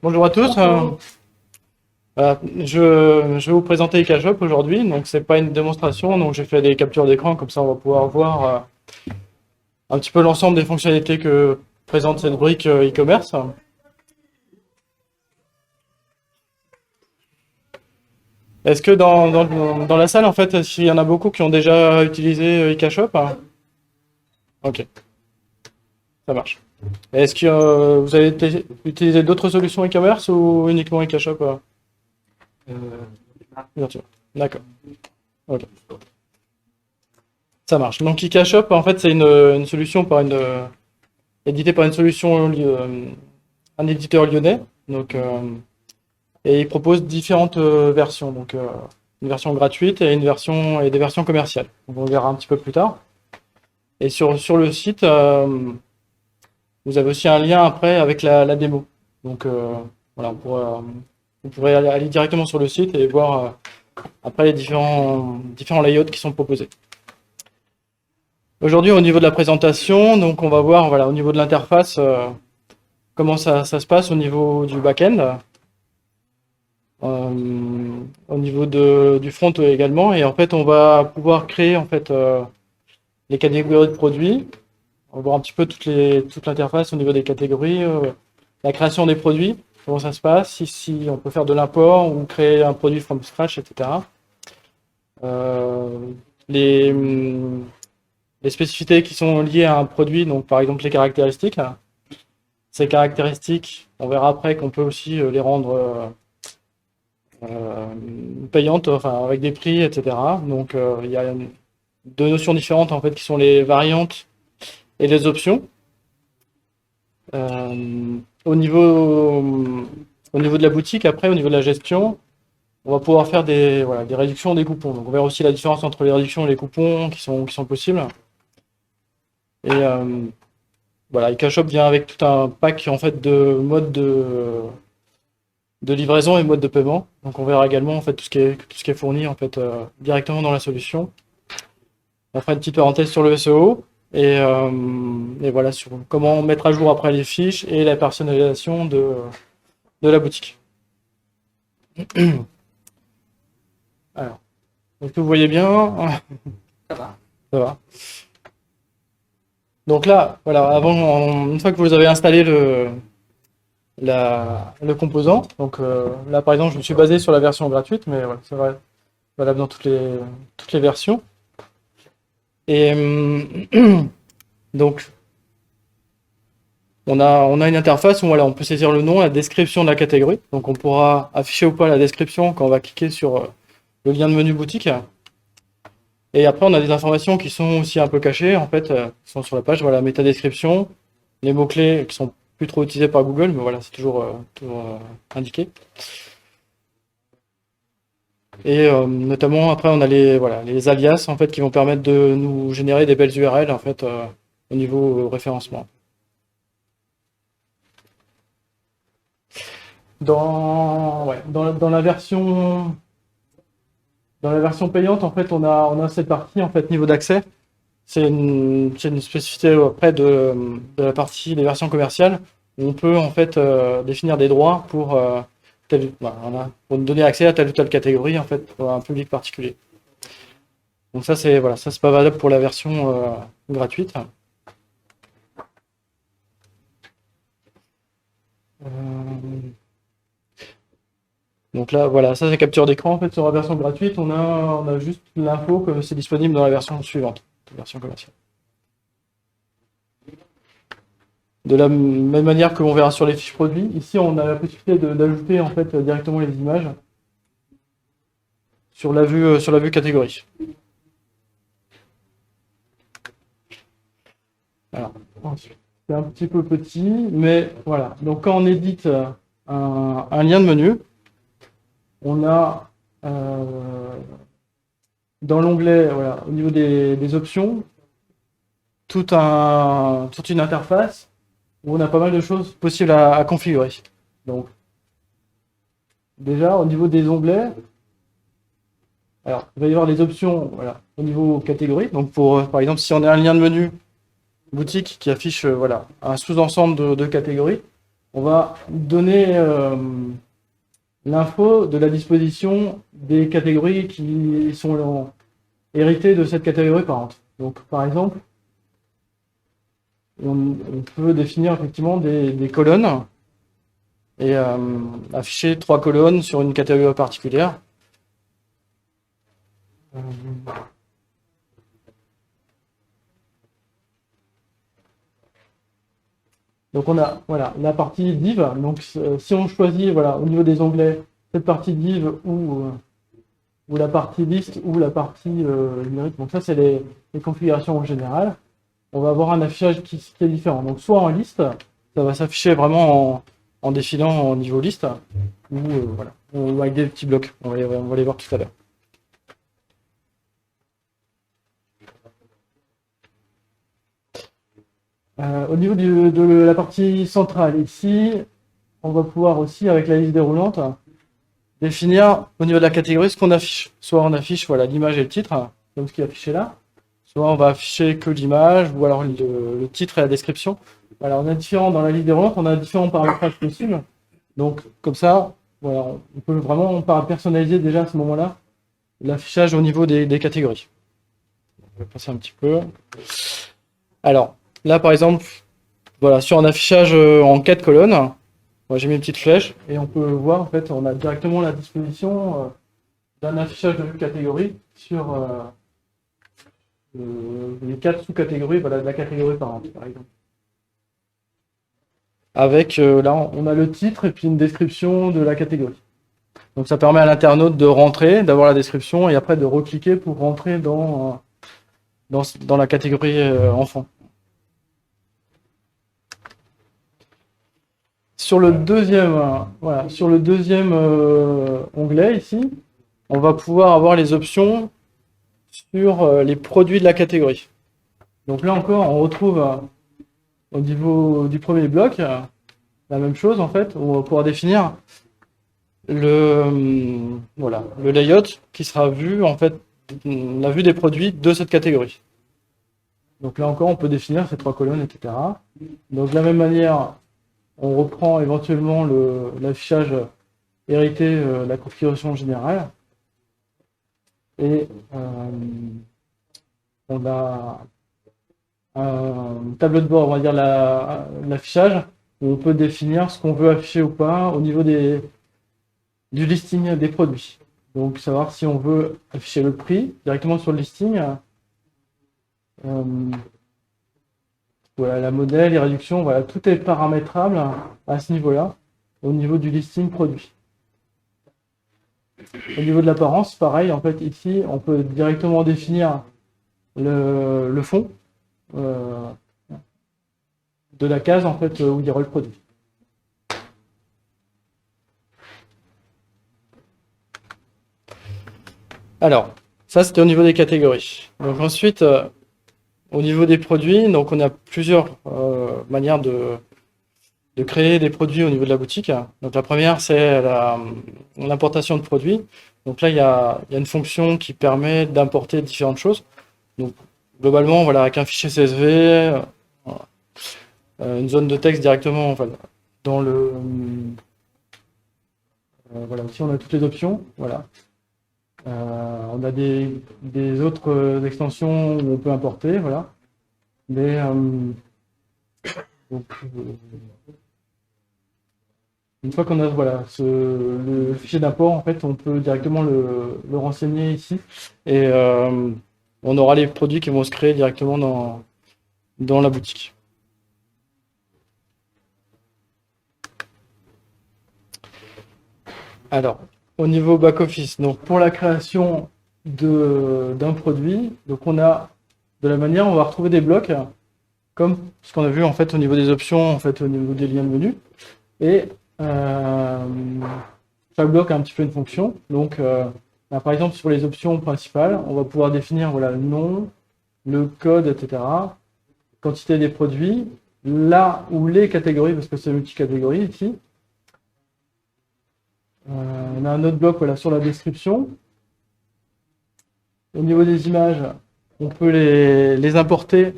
Bonjour à tous. Je vais vous présenter IKShop aujourd'hui. Donc c'est pas une démonstration, donc j'ai fait des captures d'écran, comme ça on va pouvoir voir un petit peu l'ensemble des fonctionnalités que présente cette brique e-commerce. Est-ce que dans la salle, en fait, il y en a beaucoup qui ont déjà utilisé IKShop? Ok, ça marche. Est-ce que vous avez utilisé d'autres solutions e-commerce ou uniquement IKShop? Euh, Bien sûr. D'accord. Ok. Ça marche. Donc IKShop, en fait, c'est une solution éditée par une solution, un éditeur lyonnais. Donc, et il propose différentes versions. Donc, une version gratuite et des versions commerciales. Donc, on verra un petit peu plus tard. Et sur le site, vous avez aussi un lien après avec la démo. Donc, voilà, vous pourrez aller directement sur le site et voir après les différents layouts qui sont proposés. Aujourd'hui, au niveau de la présentation, donc on va voir voilà, au niveau de l'interface comment ça se passe au niveau du back-end, au niveau du front également. Et en fait, on va pouvoir créer en fait les catégories de produits. On va voir un petit peu toute l'interface au niveau des catégories, la création des produits, comment ça se passe, si on peut faire de l'import ou créer un produit from scratch, etc. Les spécificités qui sont liées à un produit, donc par exemple les caractéristiques. Ces caractéristiques, on verra après qu'on peut aussi les rendre payantes, enfin avec des prix, etc. Donc il y a deux notions différentes en fait qui sont les variantes et les options. Au niveau de la boutique, après, au niveau de la gestion, on va pouvoir faire des réductions des coupons. Donc on verra aussi la différence entre les réductions et les coupons qui sont possibles. Et voilà, IKShop vient avec tout un pack en fait de modes de livraison et modes de paiement. Donc on verra également en fait tout ce qui est fourni en fait directement dans la solution. On fera une petite parenthèse sur le SEO et voilà sur comment mettre à jour après les fiches et la personnalisation de la boutique. Alors, est-ce que vous voyez bien? Ça va. Ça va. Donc là, voilà, une fois que vous avez installé le composant, donc là par exemple je me suis basé sur la version gratuite, mais voilà, c'est valable dans toutes les versions. Et donc on a une interface où voilà, on peut saisir le nom, la description de la catégorie. Donc on pourra afficher ou pas la description quand on va cliquer sur le lien de menu boutique. Et après, on a des informations qui sont aussi un peu cachées, en fait, qui sont sur la page. Voilà, métadescription, les mots-clés qui sont plus trop utilisés par Google, mais voilà, c'est toujours indiqué. Et notamment, après, on a les alias, en fait, qui vont permettre de nous générer des belles URL, en fait, au niveau référencement. Dans la version payante, en fait, on a cette partie, en fait, niveau d'accès. C'est une spécificité après de la partie des versions commerciales où on peut, en fait, définir des droits pour pour donner accès à telle ou telle catégorie, en fait, pour un public particulier. Donc ça, c'est pas valable pour la version gratuite. Donc là, voilà, ça c'est capture d'écran. En fait, sur la version gratuite, on a juste l'info que c'est disponible dans la version suivante, la version commerciale. De la même manière que l'on verra sur les fiches produits, ici on a la possibilité d'ajouter en fait directement les images sur la vue catégorie. Alors, c'est un petit peu petit, mais voilà. Donc quand on édite un lien de menu, on a dans l'onglet, voilà, au niveau des options, toute une interface où on a pas mal de choses possibles à configurer. Donc, déjà, au niveau des onglets, alors, il va y avoir les options voilà, au niveau catégorie. Donc, par exemple, si on a un lien de menu boutique qui affiche voilà, un sous-ensemble de catégories, on va donner l'info de la disposition des catégories qui sont héritées de cette catégorie parente. Donc, par exemple, on peut définir effectivement des colonnes et afficher 3 colonnes sur une catégorie particulière. Donc on a voilà, la partie div. Donc si on choisit voilà, au niveau des onglets cette partie div ou la partie liste ou la partie numérique, donc ça c'est les configurations en général, on va avoir un affichage qui est différent. Donc soit en liste, ça va s'afficher vraiment en défilant au niveau liste, ou voilà, ou avec des petits blocs. On va les voir tout à l'heure. Au niveau de la partie centrale, ici, on va pouvoir aussi, avec la liste déroulante, définir au niveau de la catégorie ce qu'on affiche. Soit on affiche voilà, l'image et le titre, comme ce qui est affiché là, soit on va afficher que l'image, ou alors le titre et la description. Voilà, on a différents, dans la liste déroulante, on a différents paramétrages possibles. Donc, comme ça, voilà, on peut vraiment personnaliser déjà à ce moment-là l'affichage au niveau des catégories. Je vais passer un petit peu. Alors, là, par exemple, voilà, sur un affichage en 4 colonnes, j'ai mis une petite flèche et on peut voir, en fait, on a directement la disposition d'un affichage de catégorie sur les 4 sous-catégories voilà, de la catégorie parente, par exemple. Avec, là, on a le titre et puis une description de la catégorie. Donc ça permet à l'internaute de rentrer, d'avoir la description et après de recliquer pour rentrer dans la catégorie enfant. Sur le deuxième, voilà, sur le deuxième onglet ici, on va pouvoir avoir les options sur les produits de la catégorie. Donc là encore, on retrouve au niveau du premier bloc la même chose en fait. On va pouvoir définir voilà, le layout qui sera vu en fait, la vue des produits de cette catégorie. Donc là encore, on peut définir ces 3 colonnes, etc. Donc de la même manière, on reprend éventuellement l'affichage hérité de la configuration générale. Et on a un tableau de bord, on va dire l'affichage, où on peut définir ce qu'on veut afficher ou pas au niveau du listing des produits. Donc savoir si on veut afficher le prix directement sur le listing. Voilà, la modèle, les réductions, voilà, tout est paramétrable à ce niveau-là, au niveau du listing produit. Au niveau de l'apparence, pareil, en fait, ici, on peut directement définir le fond de la case, en fait, où il y aura le produit. Alors, ça, c'était au niveau des catégories. Donc ensuite, au niveau des produits, donc on a plusieurs manières de créer des produits au niveau de la boutique. Donc la première, c'est l'importation de produits. Donc là, il y a une fonction qui permet d'importer différentes choses. Donc globalement, voilà, avec un fichier CSV, une zone de texte directement enfin, dans le... voilà, ici on a toutes les options. Voilà. On a des autres extensions où on peut importer. Voilà. Mais, donc, une fois qu'on a voilà, le fichier d'import, en fait, on peut directement le renseigner ici. Et on aura les produits qui vont se créer directement dans la boutique. Alors, au niveau back-office, donc pour la création d'un produit, donc on a de la manière, on va retrouver des blocs, comme ce qu'on a vu en fait au niveau des options, en fait au niveau des liens de menu. Et chaque bloc a un petit peu une fonction. Donc, là, par exemple, sur les options principales, on va pouvoir définir voilà, le nom, le code, etc. Quantité des produits, là ou les catégories, parce que c'est multicatégorie ici. On a un autre bloc voilà, sur la description. Au niveau des images, on peut les importer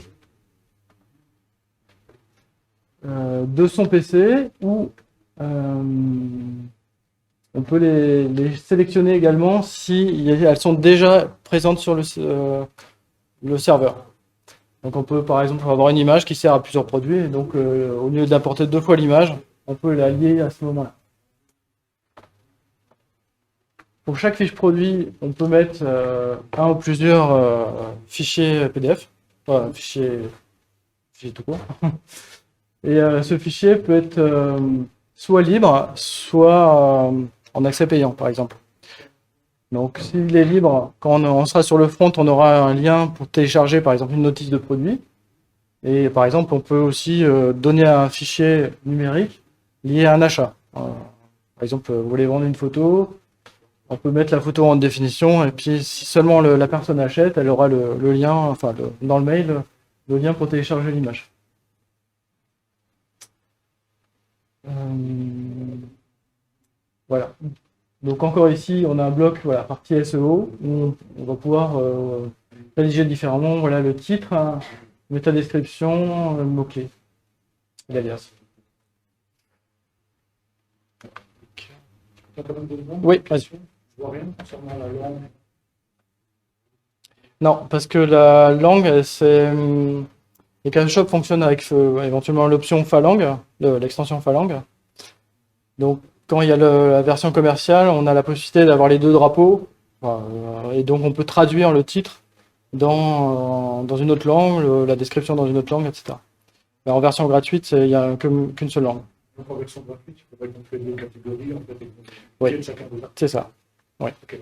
de son PC ou on peut les sélectionner également si elles sont déjà présentes sur le serveur. Donc on peut par exemple avoir une image qui sert à plusieurs produits, et donc au lieu d'importer 2 fois l'image, on peut la lier à ce moment-là. Pour chaque fiche produit, on peut mettre un ou plusieurs fichiers PDF, enfin, fichier tout court. Et ce fichier peut être soit libre, soit en accès payant, par exemple. Donc, s'il est libre, quand on sera sur le front, on aura un lien pour télécharger, par exemple, une notice de produit. Et par exemple, on peut aussi donner un fichier numérique lié à un achat. Par exemple, vous voulez vendre une photo, on peut mettre la photo en haute définition, et puis si seulement la personne achète, elle aura le lien, enfin, dans le mail, le lien pour télécharger l'image. Voilà. Donc encore ici, on a un bloc, voilà, partie SEO, où on va pouvoir rédiger différemment, voilà, le titre, métadescription, le mot-clé, l'alias. Oui, vas-y. Je vois rien concernant la langue. Non, parce que la langue, c'est... Les CashShop fonctionnent avec éventuellement l'option Falang, l'extension Falang. Donc, quand il y a la version commerciale, on a la possibilité d'avoir les 2 drapeaux. Et donc, on peut traduire le titre dans une autre langue, la description dans une autre langue, etc. Mais en version gratuite, il n'y a qu'une seule langue. Donc en version gratuite, tu peux créer des catégories, en fait, Oui, chacun de c'est ça. Oui. Okay.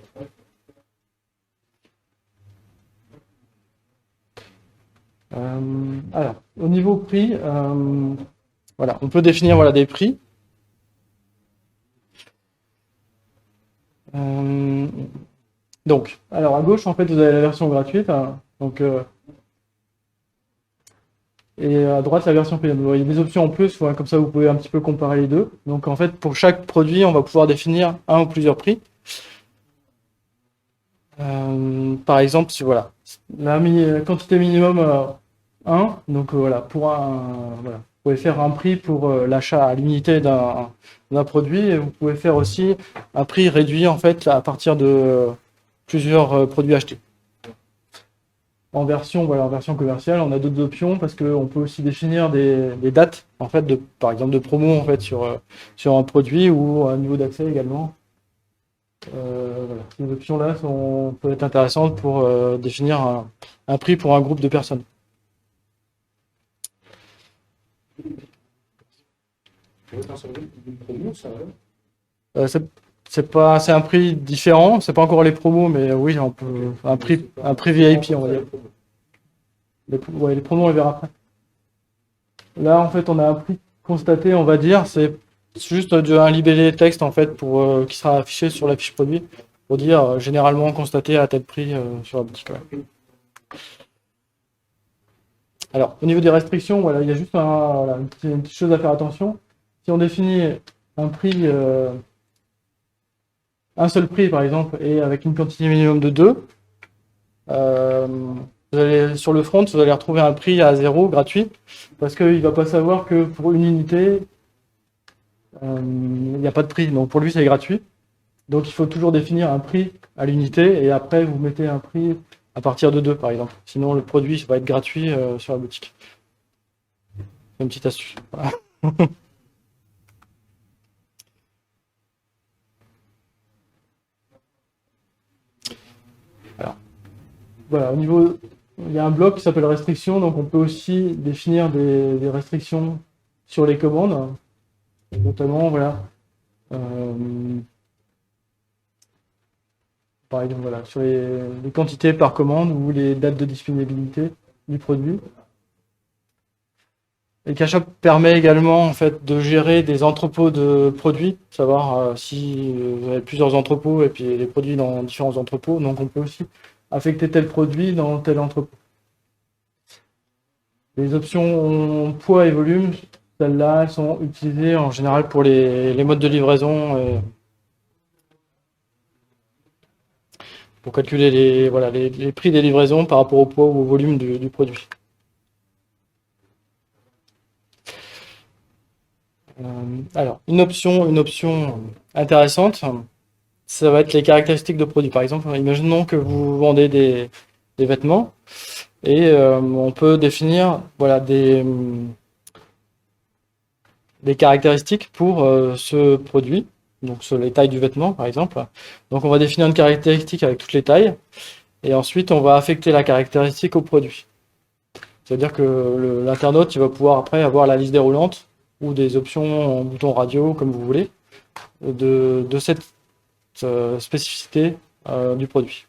Alors, au niveau prix, voilà, on peut définir voilà, des prix. Donc, alors à gauche, en fait, vous avez la version gratuite. Hein, donc, et à droite, la version payante. Vous voyez des options en plus, voilà, comme ça, vous pouvez un petit peu comparer les deux. Donc, en fait, pour chaque produit, on va pouvoir définir un ou plusieurs prix. Par exemple, si voilà, la quantité minimum 1, donc voilà, voilà, vous pouvez faire un prix pour l'achat à l'unité d'un produit, et vous pouvez faire aussi un prix réduit en fait à partir de plusieurs produits achetés. En version commerciale, on a d'autres options parce qu'on peut aussi définir des dates en fait par exemple de promo en fait sur un produit ou un niveau d'accès également. Voilà. Ces options-là peuvent être intéressantes pour définir un prix pour un groupe de personnes. Une promo, ça C'est un prix différent, c'est pas encore les promos, mais oui, on peut un prix VIP, on va dire. Les promos, on les verra après. Là, en fait, on a un prix constaté, on va dire, c'est juste un libellé texte en fait qui sera affiché sur la fiche produit pour dire généralement constaté à tel prix sur la boutique. Ouais. Alors, au niveau des restrictions, voilà, il y a juste une petite chose à faire attention. Si on définit un prix, un seul prix par exemple, et avec une quantité minimum de 2, vous allez, sur le front, vous allez retrouver un prix à 0 gratuit, parce qu'il ne va pas savoir que pour une unité, il n'y a pas de prix. Donc pour lui, c'est gratuit. Donc il faut toujours définir un prix à l'unité, et après vous mettez un prix à partir de 2 par exemple. Sinon le produit va être gratuit sur la boutique. C'est une petite astuce. Voilà. Alors, voilà, au niveau, il y a un bloc qui s'appelle restriction, donc on peut aussi définir des restrictions sur les commandes, notamment voilà. Par exemple, voilà, sur les quantités par commande ou les dates de disponibilité du produit. Et CashShop permet également en fait de gérer des entrepôts de produits, savoir si vous avez plusieurs entrepôts et puis les produits dans différents entrepôts. Donc on peut aussi affecter tel produit dans tel entrepôt. Les options poids et volume, celles-là, elles sont utilisées en général pour les modes de livraison. Pour calculer les prix des livraisons par rapport au poids ou au volume du produit. Alors, une option intéressante, ça va être les caractéristiques de produit. Par exemple, imaginons que vous vendez des vêtements et on peut définir voilà, des caractéristiques pour ce produit, donc sur les tailles du vêtement par exemple. Donc on va définir une caractéristique avec toutes les tailles et ensuite on va affecter la caractéristique au produit. C'est-à-dire que l'internaute il va pouvoir après avoir la liste déroulante ou des options en bouton radio comme vous voulez de cette spécificité du produit.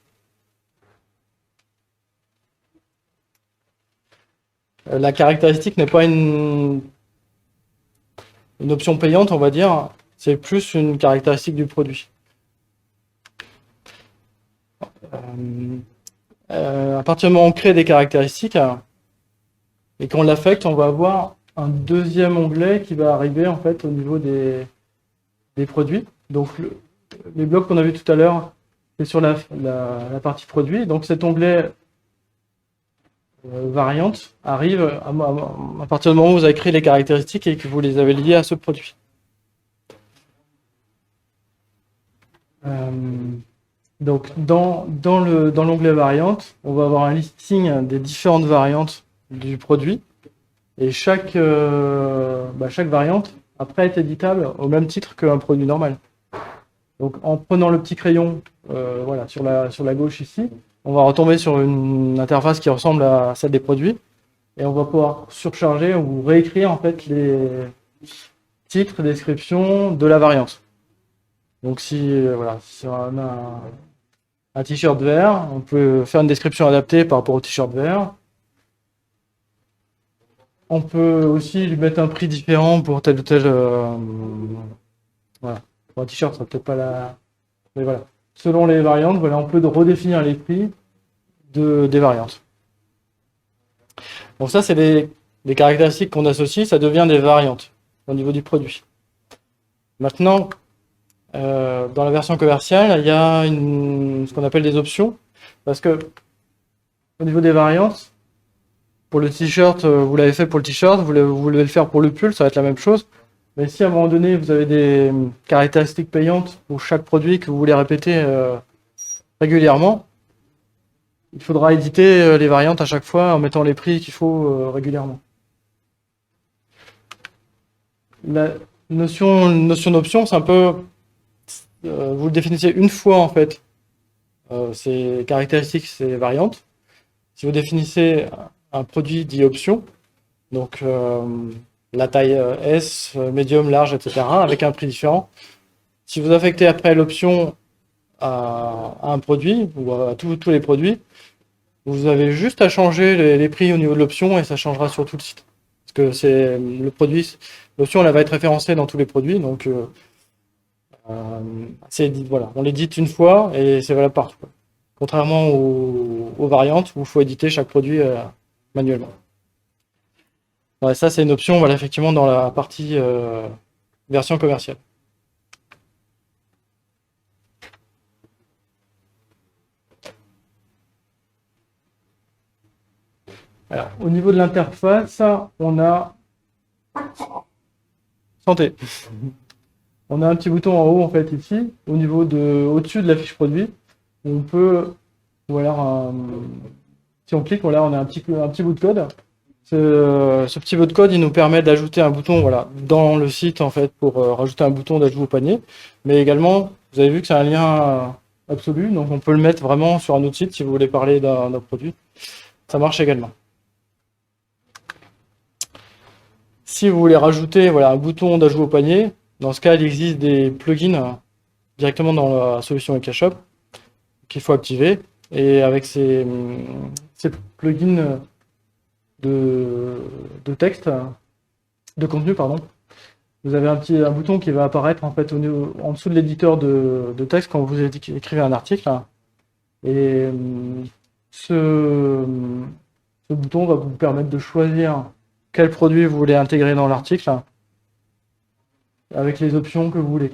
La caractéristique n'est pas une option payante, on va dire, c'est plus une caractéristique du produit. À partir du moment où on crée des caractéristiques et qu'on l'affecte, on va avoir un deuxième onglet qui va arriver en fait au niveau des produits. Donc les blocs qu'on a vu tout à l'heure, c'est sur la partie produit. Donc cet onglet variante arrive à partir du moment où vous avez créé les caractéristiques et que vous les avez liées à ce produit. Donc dans l'onglet variante, on va avoir un listing des différentes variantes du produit et chaque variante après est éditable au même titre qu'un produit normal. Donc en prenant le petit crayon voilà, sur la gauche ici, on va retomber sur une interface qui ressemble à celle des produits et on va pouvoir surcharger ou réécrire en fait les titres, descriptions de la variante. Donc si voilà, si on a un t-shirt vert, on peut faire une description adaptée par rapport au t-shirt vert. On peut aussi lui mettre un prix différent pour tel ou tel voilà. Pour un t-shirt, ça sera peut-être pas la. Mais voilà. Selon les variantes, voilà, on peut redéfinir les prix des variantes. Donc ça, c'est des caractéristiques qu'on associe, ça devient des variantes au niveau du produit. Maintenant, dans la version commerciale, il y a ce qu'on appelle des options, parce que au niveau des variantes, pour le t-shirt, vous l'avez fait pour le t-shirt, vous voulez le faire pour le pull, ça va être la même chose. Mais si à un moment donné, vous avez des caractéristiques payantes pour chaque produit que vous voulez répéter régulièrement, il faudra éditer les variantes à chaque fois en mettant les prix qu'il faut régulièrement. La notion d'option, c'est un peu... vous le définissez une fois en fait, ces caractéristiques, ces variantes. Si vous définissez un produit dit option, donc la taille S, médium, large, etc., avec un prix différent. Si vous affectez après l'option à un produit, ou à tous les produits, vous avez juste à changer les prix au niveau de l'option et ça changera sur tout le site. Parce que c'est le produit, l'option elle va être référencée dans tous les produits, donc voilà, on l'édite une fois et c'est valable partout. Contrairement aux variantes où il faut éditer chaque produit manuellement. Ouais, ça, c'est une option, voilà, effectivement, dans la partie version commerciale. Alors, au niveau de l'interface, on a santé. On a un petit bouton en haut, en fait, ici, au-dessus de la fiche produit. On peut, voilà, si on clique, voilà, on a un petit bout de code. Ce petit bout de code, il nous permet d'ajouter un bouton voilà, dans le site en fait pour rajouter un bouton d'ajout au panier. Mais également, vous avez vu que c'est un lien absolu, donc on peut le mettre vraiment sur un autre site si vous voulez parler d'un produit. Ça marche également. Si vous voulez rajouter voilà, un bouton d'ajout au panier, dans ce cas, il existe des plugins directement dans la solution EKShop qu'il faut activer. Et avec ces plugins de texte, de contenu, pardon. Vous avez un bouton qui va apparaître en fait en dessous de l'éditeur de texte quand vous écrivez un article. Et ce bouton va vous permettre de choisir quel produit vous voulez intégrer dans l'article avec les options que vous voulez.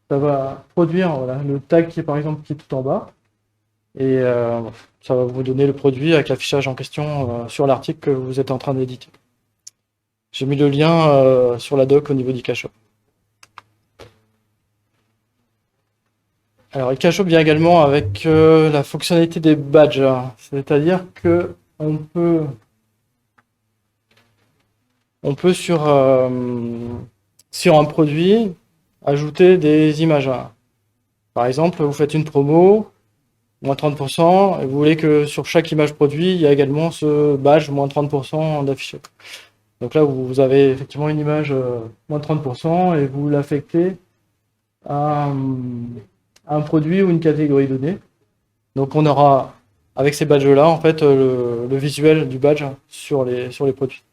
Ça va produire voilà, le tag qui est par exemple qui est tout en bas. Et ça va vous donner le produit avec l'affichage en question sur l'article que vous êtes en train d'éditer. Je J'ai mis le lien sur la doc au niveau d'IKShop. Alors, IKShop vient également avec la fonctionnalité des badges. C'est-à-dire que on peut sur un produit ajouter des images. Par exemple, vous faites une promo, moins 30%, et vous voulez que sur chaque image produit, il y a également ce badge moins 30% d'affiché. Donc là, vous avez effectivement une image moins 30% et vous l'affectez à un produit ou une catégorie donnée. Donc on aura, avec ces badges-là, en fait, le visuel du badge sur les produits.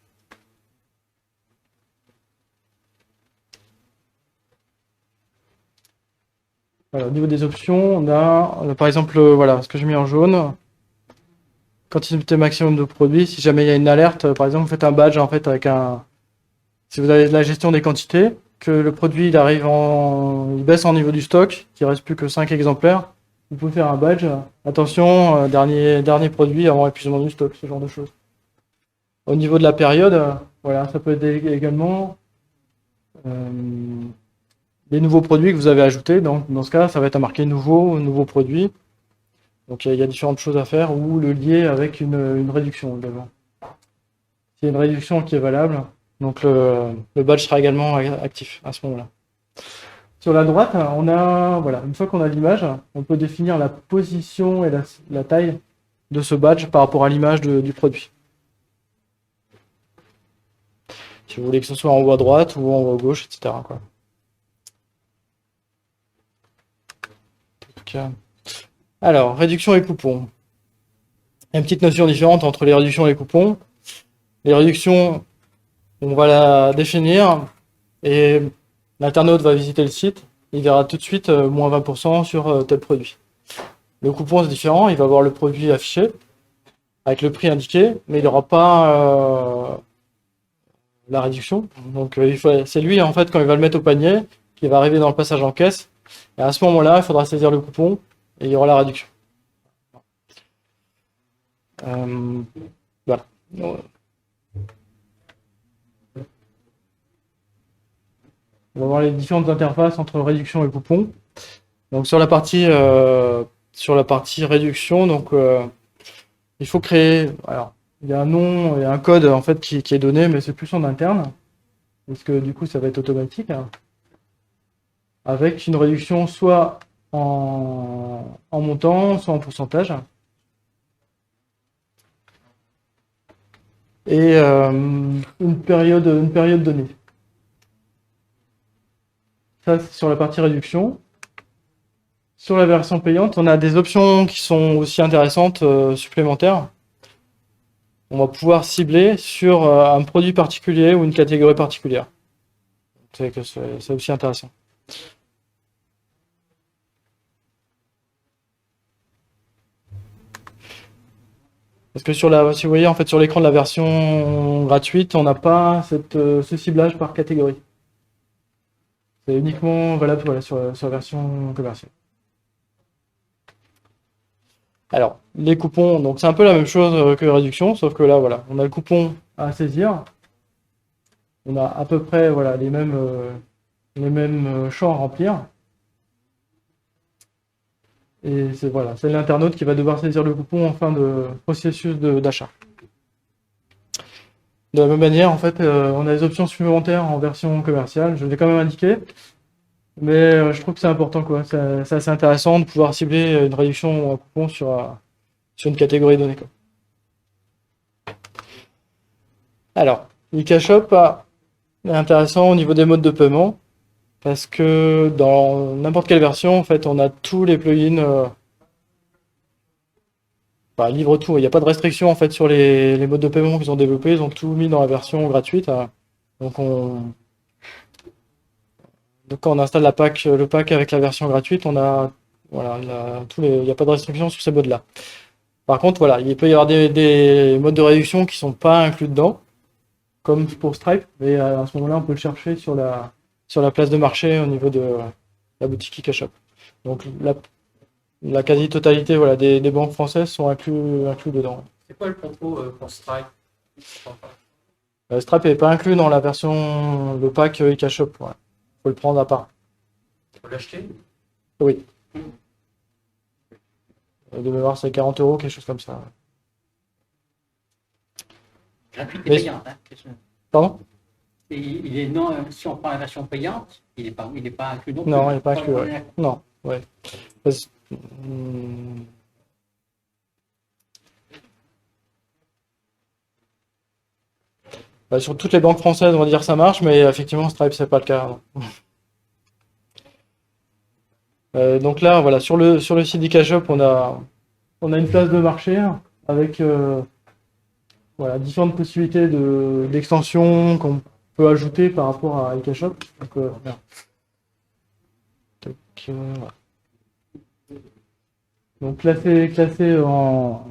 Voilà, au niveau des options, on a par exemple, voilà, ce que j'ai mis en jaune. Quantité maximum de produits. Si jamais il y a une alerte, par exemple, vous faites un badge en fait avec un. Si vous avez de la gestion des quantités, que le produit il baisse en niveau du stock, qu'il reste plus que 5 exemplaires, vous pouvez faire un badge. Attention, dernier produit avant épuisement du stock, ce genre de choses. Au niveau de la période, voilà, ça peut être également les nouveaux produits que vous avez ajoutés. Donc dans ce cas, ça va être marqué nouveau produit. Donc il y a différentes choses à faire ou le lier avec une réduction également. S'il y a une réduction qui est valable, donc le badge sera également actif à ce moment-là. Sur la droite, on a, voilà, une fois qu'on a l'image, on peut définir la position et la taille de ce badge par rapport à l'image du produit. Si vous voulez que ce soit en haut à droite ou en haut à gauche, etc. quoi. Alors, réduction et coupons. Il y a une petite notion différente entre les réductions et les coupons. Les réductions, on va la définir et l'internaute va visiter le site, il verra tout de suite moins 20% sur tel produit. Le coupon, c'est différent, il va voir le produit affiché avec le prix indiqué, mais il n'aura pas la réduction. Donc c'est lui, en fait, quand il va le mettre au panier, qui va arriver dans le passage en caisse. Et à ce moment-là, il faudra saisir le coupon et il y aura la réduction. Voilà. On va voir les différentes interfaces entre réduction et coupon. Donc sur la partie réduction, donc il faut créer. Alors, il y a un nom et un code en fait qui est donné, mais c'est plus en interne, parce que du coup ça va être automatique, hein, avec une réduction soit en montant, soit en pourcentage. Et une période donnée. Ça, c'est sur la partie réduction. Sur la version payante, on a des options qui sont aussi intéressantes, supplémentaires. On va pouvoir cibler sur un produit particulier ou une catégorie particulière. C'est aussi intéressant. Parce que si vous voyez en fait sur l'écran de la version gratuite, on n'a pas ce ciblage par catégorie. C'est uniquement valable voilà, sur la version commerciale. Alors, les coupons, donc c'est un peu la même chose que la réduction, sauf que là, voilà, on a le coupon à saisir. On a à peu près voilà, les mêmes champs à remplir. Et c'est voilà, c'est l'internaute qui va devoir saisir le coupon en fin de processus d'achat. De la même manière, en fait, on a des options supplémentaires en version commerciale. Je l'ai quand même indiqué, mais je trouve que c'est important, quoi. C'est assez intéressant de pouvoir cibler une réduction ou un coupon sur une catégorie donnée, quoi. Alors, IKShop est intéressant au niveau des modes de paiement. Parce que dans n'importe quelle version, en fait, on a tous les plugins. Livre tout. Il n'y a pas de restriction en fait sur les modes de paiement qu'ils ont développés. Ils ont tout mis dans la version gratuite. Donc quand on installe le pack avec la version gratuite, on a voilà, il n'y a pas de restriction sur ces modes-là. Par contre, voilà, il peut y avoir des modes de réduction qui ne sont pas inclus dedans, comme pour Stripe. Mais à ce moment-là, on peut le chercher sur la place de marché au niveau de la boutique IKShop. Donc la quasi-totalité voilà, des banques françaises sont inclus dedans. C'est quoi le propos pour Stripe? Stripe n'est pas inclus dans la version, le pack IKShop. Ouais. Faut le prendre à part. Faut l'acheter. Oui. De mémoire, c'est 40 €, quelque chose comme ça. Gratuite et Mais- payante. Hein. Pardon? Et il est non, si on prend la version payante, il est pas inclus non plus. Non, il n'est pas inclus. On Ouais. est- Non, ouais. Parce- Bah, sur toutes les banques françaises, on va dire ça marche, mais effectivement, Stripe, c'est pas le cas. Non. Donc là, voilà, sur le site d'IKShop, on a une place de marché avec voilà, différentes possibilités d'extensions qu'on peut ajouter par rapport à IKShop. Donc, voilà. Tac, voilà. Donc classé en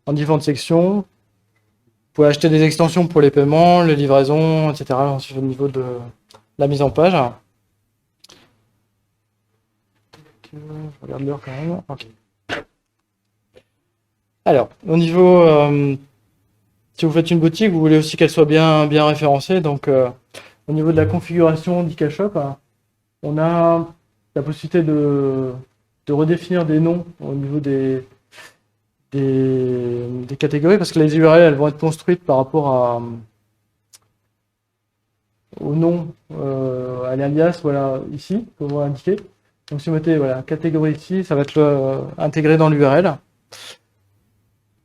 différentes sections. Vous pouvez acheter des extensions pour les paiements, les livraisons, etc. Ensuite, au niveau de la mise en page. Je regarde l'heure quand même. Ok. Alors, au niveau, si vous faites une boutique, vous voulez aussi qu'elle soit bien référencée. Donc, au niveau de la configuration d'IKShop, on a la possibilité de redéfinir des noms au niveau des catégories, parce que les URL, elles vont être construites par rapport au nom, à l'alias, voilà, ici, que vous indiquer. Donc si vous mettez voilà, catégorie ici, ça va être intégré dans l'URL.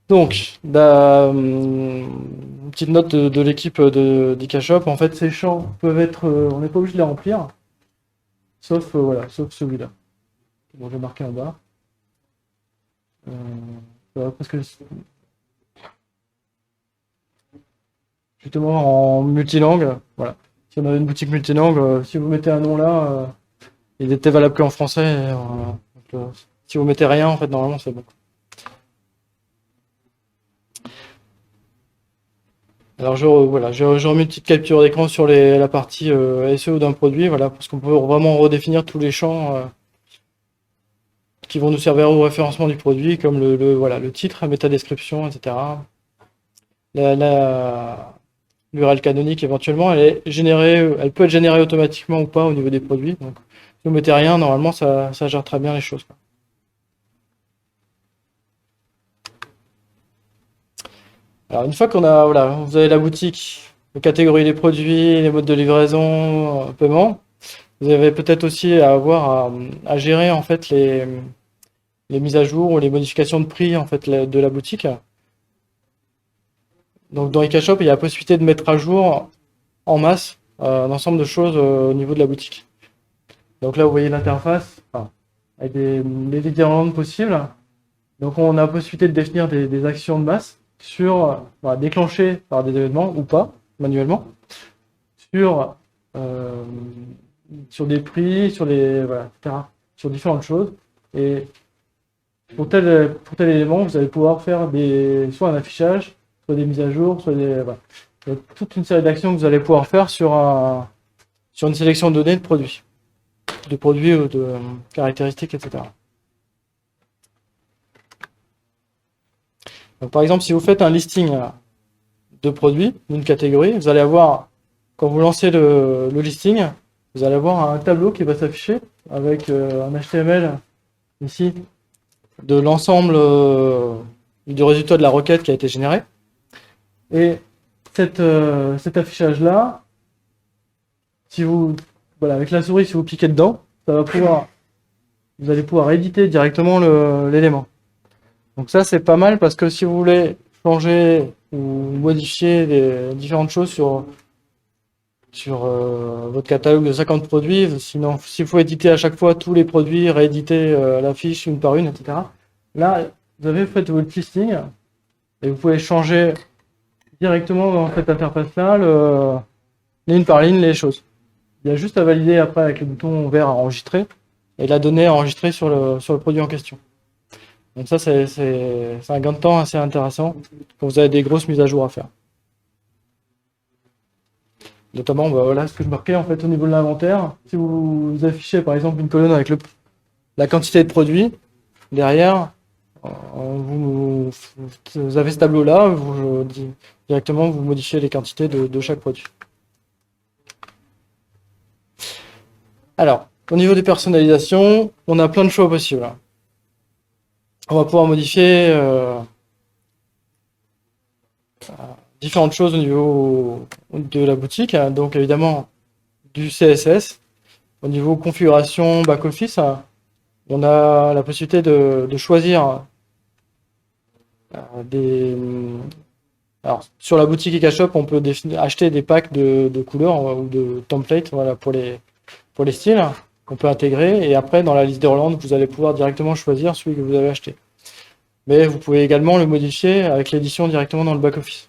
Donc, une petite note de l'équipe d'IKShop, en fait ces champs peuvent être, on n'est pas obligé de les remplir, sauf voilà, sauf celui-là. Bon, je vais marquer en bas. Parce que justement en multilangue, voilà. Si on a une boutique multilangue, si vous mettez un nom là, il était valable qu'en français. Donc, si vous mettez rien, en fait, normalement, c'est bon. Alors, voilà, je remets une petite capture d'écran sur la partie SEO d'un produit, voilà, parce qu'on peut vraiment redéfinir tous les champs qui vont nous servir au référencement du produit, comme voilà, le titre, la métadescription, etc. L'URL canonique, éventuellement, elle peut être générée automatiquement ou pas au niveau des produits. Donc, si vous mettez rien, normalement, ça gère très bien les choses, quoi. Alors, une fois voilà, vous avez la boutique, les catégories des produits, les modes de livraison, paiement, vous avez peut-être aussi à gérer en fait les mises à jour ou les modifications de prix en fait de la boutique. Donc dans IKShop, il y a la possibilité de mettre à jour en masse un ensemble de choses au niveau de la boutique. Donc là, vous voyez l'interface avec les différentes possibles. Donc on a la possibilité de définir des actions de masse déclenchées par des événements ou pas, manuellement, sur des prix, voilà, etc., sur différentes choses. Et pour tel élément, vous allez pouvoir faire soit un affichage, soit des mises à jour, soit voilà. Il y a toute une série d'actions que vous allez pouvoir faire sur une sélection de données de produits ou de caractéristiques, etc. Donc, par exemple, si vous faites un listing de produits d'une catégorie, vous allez avoir, quand vous lancez le listing, vous allez avoir un tableau qui va s'afficher avec un HTML ici de l'ensemble du résultat de la requête qui a été générée. Et cet affichage-là, voilà, avec la souris, si vous cliquez dedans, vous allez pouvoir éditer directement l'élément. Donc ça, c'est pas mal parce que si vous voulez changer ou modifier différentes choses sur votre catalogue de 50 produits, sinon, s'il faut éditer à chaque fois tous les produits, rééditer la fiche une par une, etc. Là, vous avez fait votre listing et vous pouvez changer directement dans cette interface-là, ligne par ligne, les choses. Il y a juste à valider après avec le bouton vert à enregistrer et la donnée à enregistrer sur le produit en question. Donc ça, c'est un gain de temps assez intéressant quand vous avez des grosses mises à jour à faire. Notamment, voilà ce que je marquais en fait au niveau de l'inventaire. Si vous affichez par exemple une colonne avec la quantité de produits, derrière, vous avez ce tableau-là, vous directement vous modifiez les quantités de chaque produit. Alors, au niveau des personnalisations, on a plein de choix possibles. On va pouvoir modifier différentes choses au niveau de la boutique. Donc évidemment, du CSS. Au niveau configuration back-office, on a la possibilité de choisir Alors, sur la boutique EcaShop, on peut acheter des packs de couleurs ou de templates, voilà, pour les styles qu'on peut intégrer. Et après, dans la liste d'Irlande, vous allez pouvoir directement choisir celui que vous avez acheté. Mais vous pouvez également le modifier avec l'édition directement dans le back-office.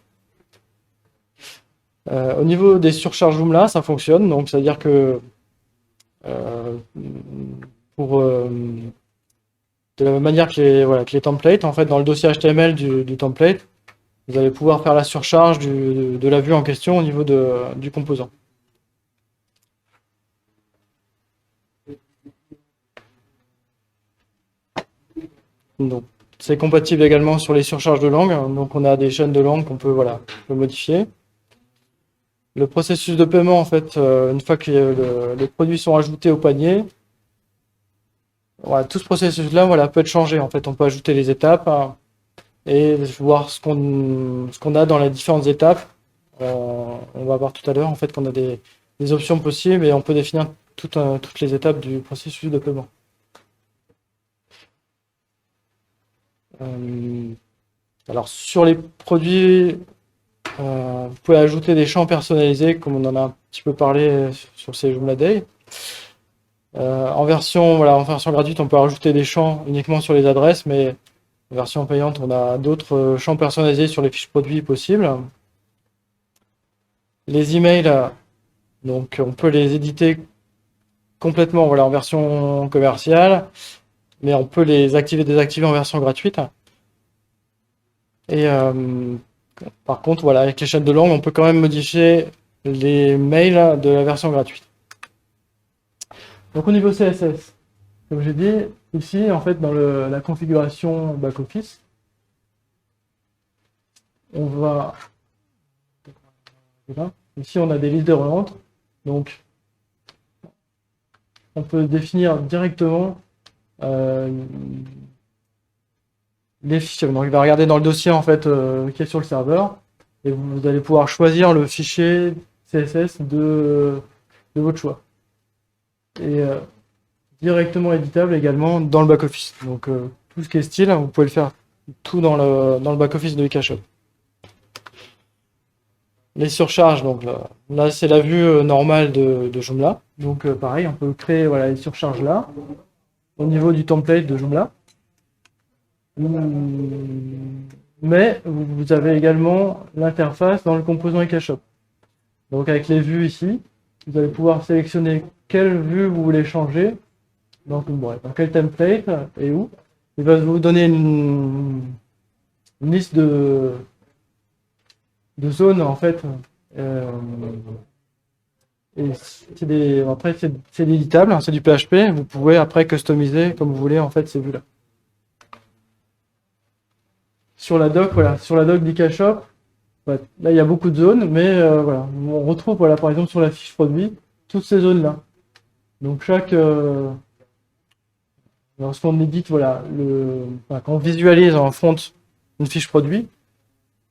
Au niveau des surcharges Joomla, ça fonctionne. Donc, c'est-à-dire que de la même manière que les templates, en fait, dans le dossier HTML du template, vous allez pouvoir faire la surcharge de la vue en question au niveau du composant. Donc, c'est compatible également sur les surcharges de langue. Donc, on a des chaînes de langue qu'on peut, modifier. Le processus de paiement, en fait, une fois que les produits sont ajoutés au panier, tout ce processus-là, peut être changé. En fait, on peut ajouter les étapes et voir ce qu'on a dans les différentes étapes. On va voir tout à l'heure, en fait, qu'on a des options possibles et on peut définir toutes les étapes du processus de paiement. Alors, sur les produits, vous pouvez ajouter des champs personnalisés, comme on en a un petit peu parlé sur ces Joomla Day. En version gratuite, on peut rajouter des champs uniquement sur les adresses, mais en version payante, on a d'autres champs personnalisés sur les fiches produits possibles. Les emails, donc on peut les éditer complètement en version commerciale, mais on peut les activer et désactiver en version gratuite. Et par contre, avec les chaînes de langue, on peut quand même modifier les mails de la version gratuite. Donc au niveau CSS, comme j'ai dit, ici, en fait, dans la configuration back-office, on va... Ici, on a des listes de relantes. Donc, on peut définir directement les fichiers. Donc, il va regarder dans le dossier, en fait, qui est sur le serveur. Et vous allez pouvoir choisir le fichier CSS de votre choix. Et directement éditable également dans le back-office. Donc tout ce qui est style, vous pouvez le faire tout dans le back-office de EcaShop. Les surcharges, donc là c'est la vue normale de Joomla. Donc pareil, on peut créer les surcharges là, au niveau du template de Joomla. Mais vous avez également l'interface dans le composant EcaShop. Donc avec les vues ici, vous allez pouvoir sélectionner quelle vue vous voulez changer, donc dans quel template et où. Il va vous donner une liste de zones en fait. Et après c'est éditable, c'est du PHP. Vous pouvez après customiser comme vous voulez en fait ces vues là. Sur la doc, sur la doc d'EcaShop, là il y a beaucoup de zones, mais on retrouve par exemple sur la fiche produit toutes ces zones là. Donc lorsqu'on édite quand on visualise en front une fiche produit,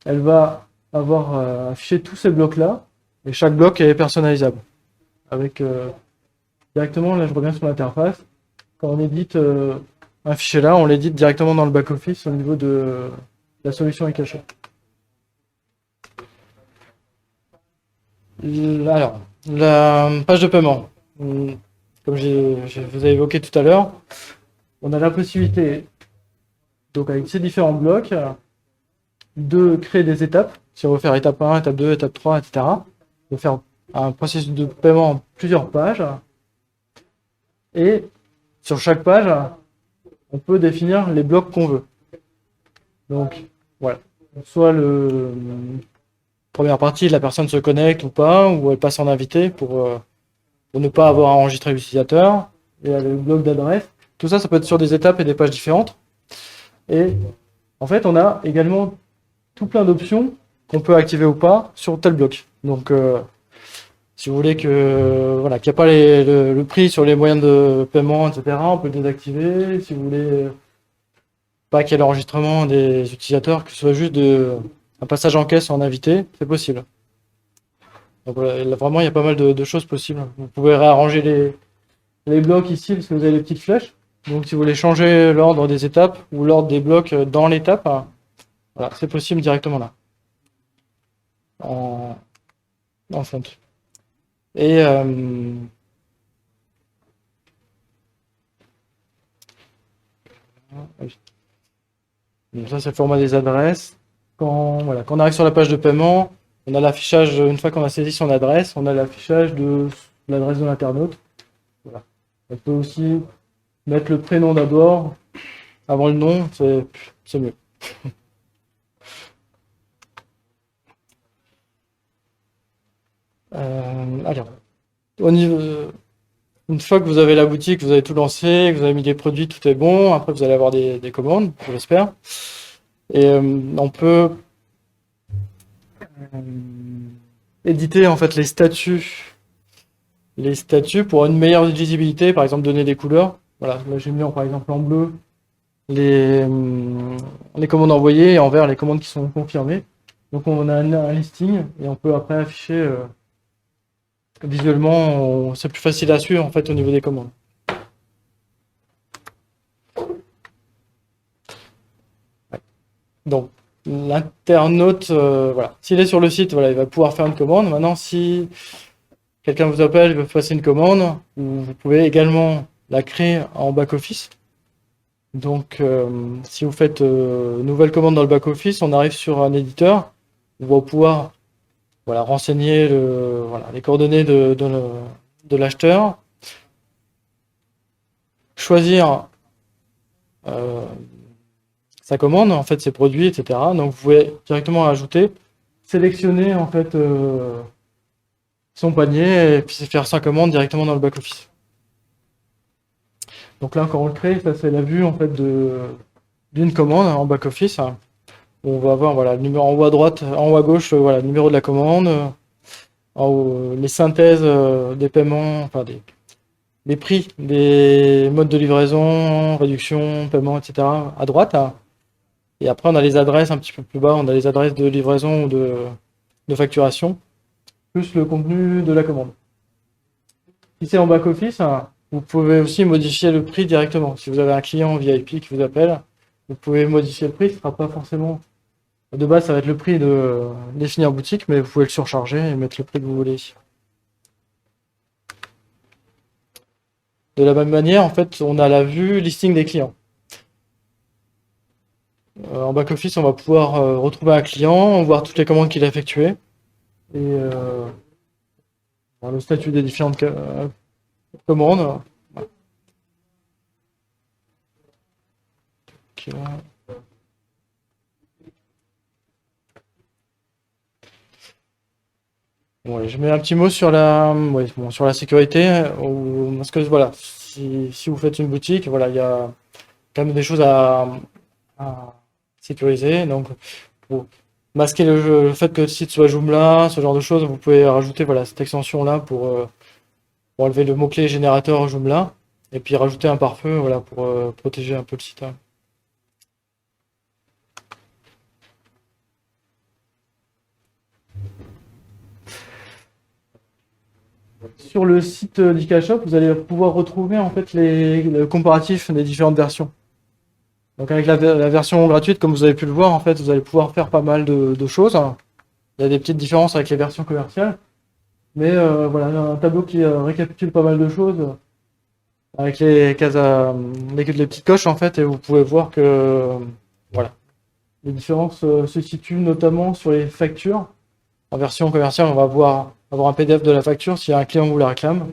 elle va avoir affiché tous ces blocs là et chaque bloc est personnalisable avec directement, là je reviens sur l'interface, quand on édite un fichier là, on l'édite directement dans le back office au niveau de la solution EcaShop. Alors, la page de paiement, comme je vous ai évoqué tout à l'heure, on a la possibilité, donc avec ces différents blocs, de créer des étapes, si on veut faire étape 1, étape 2, étape 3, etc. De faire un processus de paiement en plusieurs pages. Et sur chaque page, on peut définir les blocs qu'on veut. Donc, voilà. Soit première partie, la personne se connecte ou pas, ou elle passe en invité pour ne pas avoir à enregistrer l'utilisateur. Et le bloc d'adresse. Tout ça, ça peut être sur des étapes et des pages différentes. Et en fait, on a également tout plein d'options qu'on peut activer ou pas sur tel bloc. Donc, si vous voulez que voilà, qu'il n'y a pas le prix sur les moyens de paiement, etc., on peut le désactiver. Si vous voulez pas qu'il y ait l'enregistrement des utilisateurs, que ce soit juste un passage en caisse en invité, c'est possible. Donc voilà, là, vraiment, il y a pas mal de choses possibles. Vous pouvez réarranger les blocs ici, parce que vous avez les petites flèches. Donc si vous voulez changer l'ordre des étapes ou l'ordre des blocs dans l'étape, voilà, c'est possible directement là, en front. Et donc ça, c'est le format des adresses. Voilà, quand on arrive sur la page de paiement, on a l'affichage, une fois qu'on a saisi son adresse, on a l'affichage de l'adresse de l'internaute. Voilà. On peut aussi mettre le prénom d'abord, avant le nom, c'est mieux. Alors, une fois que vous avez la boutique, vous avez tout lancé, que vous avez mis les produits, tout est bon. Après, vous allez avoir des commandes, je l'espère. Et on peut éditer en fait les statuts pour une meilleure lisibilité, par exemple donner des couleurs. Voilà, là j'ai mis par exemple en bleu les commandes envoyées et en vert les commandes qui sont confirmées. Donc on a un listing et on peut après afficher visuellement, c'est plus facile à suivre en fait au niveau des commandes. Ouais. Donc l'internaute, voilà, s'il est sur le site, voilà, il va pouvoir faire une commande. Maintenant, si quelqu'un vous appelle, il veut passer une commande, vous pouvez également la créer en back-office. Donc, si vous faites nouvelle commande dans le back-office, on arrive sur un éditeur, on va pouvoir voilà, renseigner les coordonnées de l'acheteur, choisir sa commande, en fait, ses produits, etc. Donc, vous pouvez directement ajouter, sélectionner en fait son panier et puis faire sa commande directement dans le back-office. Donc là, quand on le crée, ça c'est la vue en fait d'une commande en back-office. On va avoir voilà, le numéro en haut à droite, en haut à gauche, voilà, le numéro de la commande, en haut, les synthèses des paiements, enfin des prix, des modes de livraison, réduction, paiement, etc. à droite. Et après, on a les adresses un petit peu plus bas, on a les adresses de livraison ou de facturation, plus le contenu de la commande. Si c'est en back-office, vous pouvez aussi modifier le prix directement. Si vous avez un client VIP qui vous appelle, vous pouvez modifier le prix. Ce ne sera pas forcément... De base, ça va être le prix défini en boutique, mais vous pouvez le surcharger et mettre le prix que vous voulez. De la même manière, en fait, on a la vue listing des clients. En back-office, on va pouvoir retrouver un client, voir toutes les commandes qu'il a effectuées et le statut des différentes commandes. Okay. Ouais, je mets un petit mot sur sur la sécurité, parce que voilà, si vous faites une boutique, voilà, il y a quand même des choses à sécuriser. Donc, pour masquer le fait que le site soit Joomla, ce genre de choses, vous pouvez rajouter voilà, cette extension-là pour enlever le mot-clé générateur Joomla, et puis rajouter un pare-feu voilà, pour protéger un peu le site. Sur le site d'IKShop, vous allez pouvoir retrouver en fait le comparatif des différentes versions. Donc avec la version gratuite, comme vous avez pu le voir, en fait, vous allez pouvoir faire pas mal de choses. Il y a des petites différences avec les versions commerciales, mais voilà, un tableau qui récapitule pas mal de choses avec les cases les petites coches en fait, et vous pouvez voir que voilà, les différences se situent notamment sur les factures. En version commerciale, on va avoir un PDF de la facture si un client vous la réclame.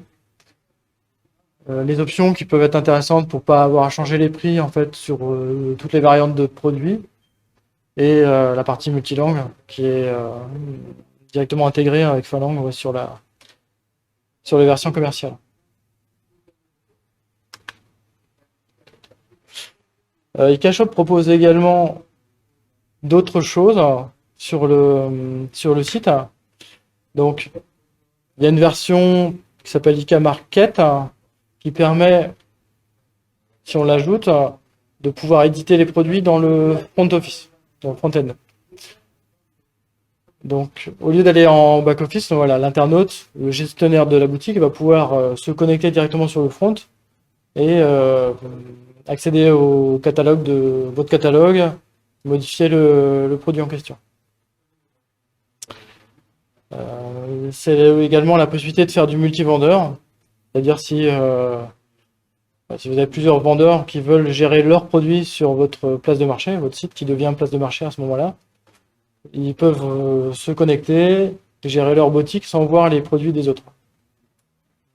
Les options qui peuvent être intéressantes pour pas avoir à changer les prix en fait sur toutes les variantes de produits, et la partie multilangue qui est directement intégrée avec Falang sur les versions commerciales. IKShop propose également d'autres choses. sur le site. Donc, il y a une version qui s'appelle IK Market qui permet, si on l'ajoute, de pouvoir éditer les produits dans le front office, dans le front-end. Donc, au lieu d'aller en back-office, voilà, l'internaute, le gestionnaire de la boutique, va pouvoir se connecter directement sur le front et accéder au catalogue de votre catalogue, modifier le produit en question. C'est également la possibilité de faire du multi-vendeur, c'est-à-dire si vous avez plusieurs vendeurs qui veulent gérer leurs produits sur votre place de marché, votre site qui devient place de marché à ce moment-là, ils peuvent se connecter et gérer leur boutique sans voir les produits des autres.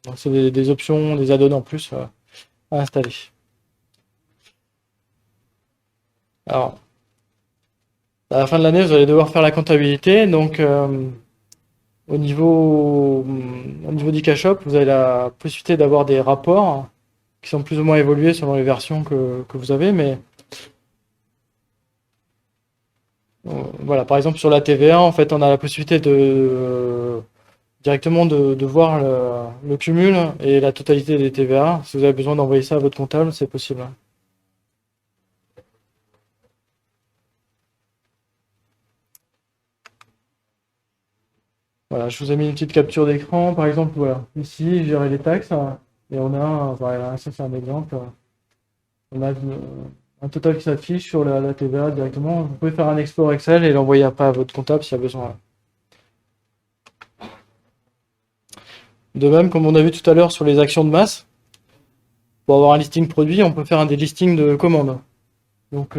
Donc c'est des options, des add-ons en plus à installer. Alors, à la fin de l'année, vous allez devoir faire la comptabilité. Donc, au niveau d'IKShop, vous avez la possibilité d'avoir des rapports qui sont plus ou moins évolués selon les versions que vous avez. Mais voilà, par exemple, sur la TVA, en fait, on a la possibilité directement de voir le cumul et la totalité des TVA. Si vous avez besoin d'envoyer ça à votre comptable, c'est possible. Voilà, je vous ai mis une petite capture d'écran. Par exemple, voilà, ici, gérer les taxes. Et on a, voilà, ça c'est un exemple. On a un total qui s'affiche sur la TVA directement. Vous pouvez faire un export Excel et l'envoyer après à votre comptable s'il y a besoin. De même, comme on a vu tout à l'heure sur les actions de masse, pour avoir un listing produit, on peut faire des listings de commandes. Donc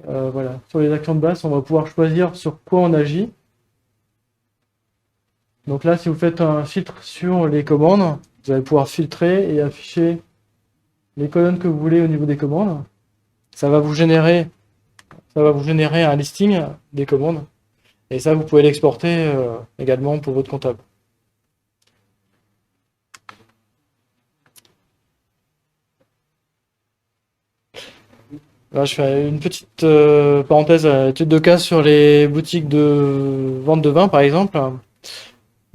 voilà, sur les actions de masse, on va pouvoir choisir sur quoi on agit. Donc là, si vous faites un filtre sur les commandes, vous allez pouvoir filtrer et afficher les colonnes que vous voulez au niveau des commandes. Ça va vous générer un listing des commandes. Et ça, vous pouvez l'exporter également pour votre comptable. Là, je fais une petite parenthèse, étude de cas sur les boutiques de vente de vin, par exemple,